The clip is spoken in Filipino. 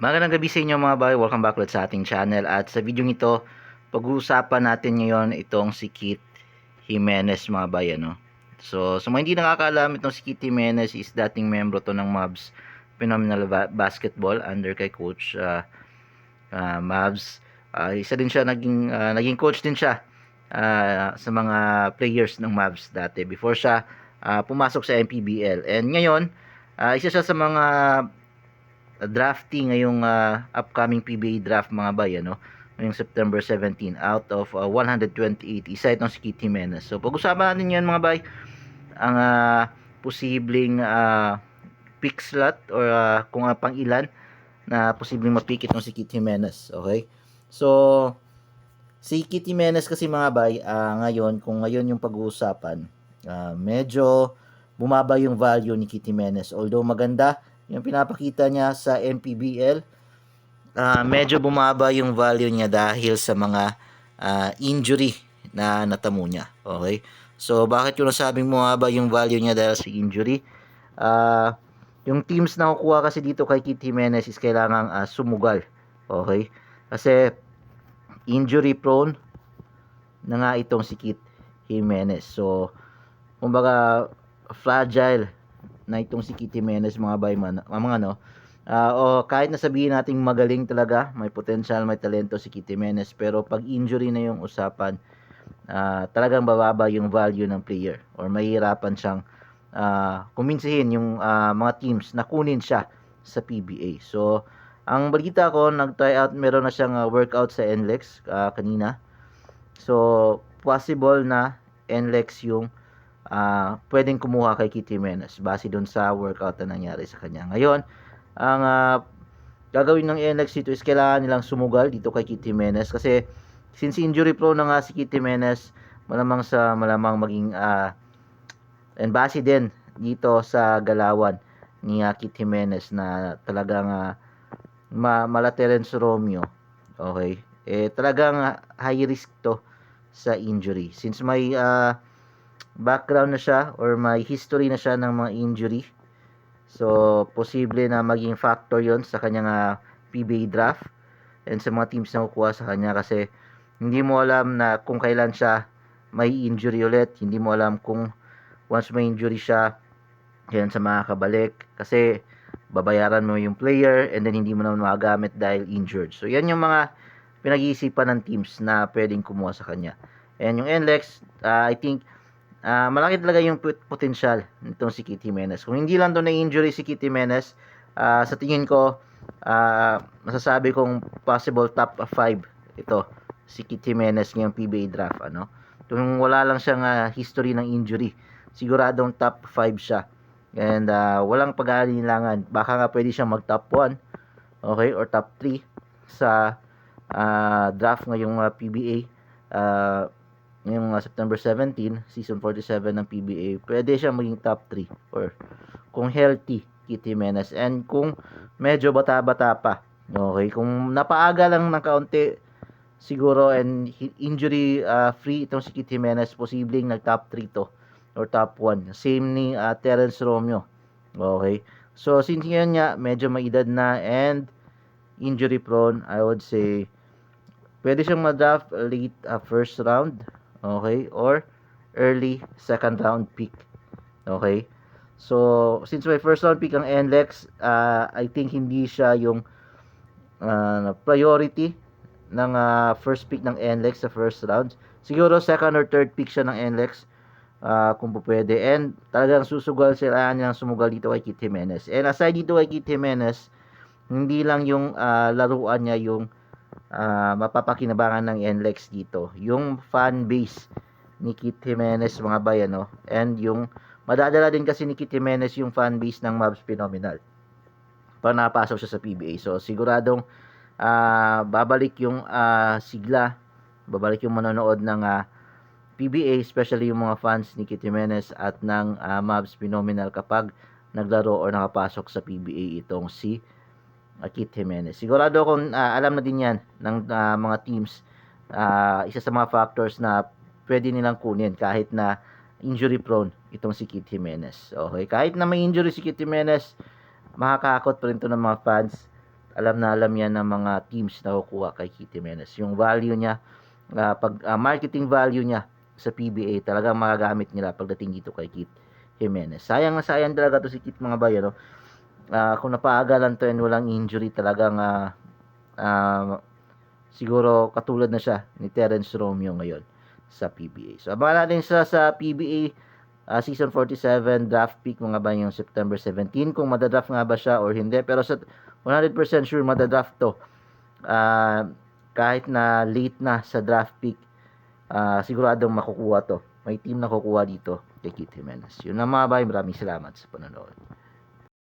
Magandang gabi sa inyo mga boy, welcome back ulit sa ating channel. At sa video ito, pag-uusapan natin ngayon itong si Kit Jimenez mga boy, ano. So, sa mga hindi nakakaalam, itong si Kit Jimenez is dating membro to ng Mavs Phenomenal Basketball under kay Coach Mavs. Isa din siya, naging coach din siya sa mga players ng Mavs dati before siya pumasok sa MPBL. And ngayon, isa siya sa mga drafting ngayong upcoming PBA draft mga bay, ano, ngayong September 17 out of 128, isa itong si Kit Jimenez. So pag-usapan natin yan mga bay, ang posibleng pick slot or kung pang ilan na posibleng mapick itong si Kit Jimenez. Okay, so si Kit Jimenez kasi mga bay, ngayon kung ngayon yung pag-uusapan, medyo bumaba yung value ni Kit Jimenez, although maganda yung pinapakita niya sa MPBL. Medyo bumaba yung value niya dahil sa mga injury na natamo niya. Okay? So, bakit yung nasabing bumaba yung value niya dahil sa injury? Yung teams na kukuha kasi dito kay Kit Jimenez is kailangang sumugal. Okay? Kasi injury prone na nga itong si Kit Jimenez. So, kumbaga fragile na itong si Kit Jimenez mga bayman, mga ano, o kahit na sabihin nating magaling talaga, may potential, may talento si Kit Jimenez, pero pag injury na yung usapan, talagang bababa yung value ng player or mahihirapan siyang kuminsihin yung mga teams na kunin siya sa PBA. So, ang balita ko, nag-try out, meron na siyang workout sa NLEX kanina. So, possible na NLEX yung pwedeng kumuha kay Kit Jimenez base doon sa workout na nangyari sa kanya. Ngayon, ang gagawin ng NLEX dito is kailangan nilang sumugal dito kay Kit Jimenez kasi since injury prone na nga si Kit Jimenez, malamang maging and base din dito sa galawan ni Kit Jimenez na talagang mala Terence Romeo. Okay? Talagang high risk to sa injury since may background na siya or may history na siya ng mga injury. So, posible na maging factor yon sa kanyang PBA draft and sa mga teams na kukuha sa kanya kasi hindi mo alam na kung kailan siya may injury ulit. Hindi mo alam kung once may injury siya, kailan sa makakabalik kasi babayaran mo yung player and then hindi mo na magagamit dahil injured. So, yan yung mga pinag-iisipan ng teams na pwedeng kumuha sa kanya. And yung NLEX, I think malaki talaga yung potential nitong si Kit Jimenez. Kung hindi lang doon na injury si Kit Jimenez, sa tingin ko, masasabi kong possible top 5 ito, si Kit Jimenez ngayong PBA draft. Ano? Kung wala lang siyang history ng injury, siguradong top 5 siya. And walang pag-aalinlangan. Baka nga pwede siyang mag top 1, okay, or top 3 sa draft ngayong PBA. Ngayong September 17, season 47 ng PBA, pwede siya maging top 3 or kung healthy Kit Jimenez and kung medyo bata-bata pa. Okay, kung napaaga lang ng kaunti siguro and injury free itong si Kit Jimenez, posibleng nag top 3 to or top 1. Same ni Terence Romeo. Okay. So since ngayon nga medyo may edad na and injury prone, I would say pwede siyang ma-draft late first round. Okay? Or early second round pick. Okay? So, since may first round pick ang NLEX, I think hindi siya yung priority ng first pick ng NLEX sa first round. Siguro second or third pick siya ng NLEX kung pwede. And talagang susugal sila nilang sumugal dito kay Kit Jimenez. And aside dito kay Kit Jimenez, hindi lang yung laruan niya yung mapapakinabangan ng NLEX dito. Yung fan base ni Kit Jimenez mga bayan, no? And yung madadala din kasi ni Kit Jimenez yung fan base ng Mavs Phenomenal pag napasok siya sa PBA. So siguradong babalik yung sigla, babalik yung manonood ng PBA, especially yung mga fans ni Kit Jimenez at ng Mavs Phenomenal kapag naglaro or nakapasok sa PBA itong si Kit Jimenez. Sigurado akong alam na din yan ng mga teams. Isa sa mga factors na pwede nilang kunin kahit na injury prone itong si Kit Jimenez. Okay, kahit na may injury si Kit Jimenez, makakakot pa rin to ng mga fans alam na alam yan ng mga teams na kukuha kay Keith Jimenez. Yung value niya, marketing value niya sa PBA, talagang magagamit nila pagdating dito kay Keith Jimenez. Sayang na sayang talaga to si Keith, mga bay, ano? Kung napaagalan to and walang injury, talagang siguro katulad na siya ni Terence Romeo ngayon sa PBA. So abangan natin sa PBA season 47 draft pick, mga ba, yung September 17, kung madadraft nga ba siya or hindi. Pero sa 100% sure madadraft to. Kahit na late na sa draft pick, siguradong makukuha to. May team na kukuha dito kay Keith Jimenez. Yun lang, mga bay, maraming salamat sa panonood.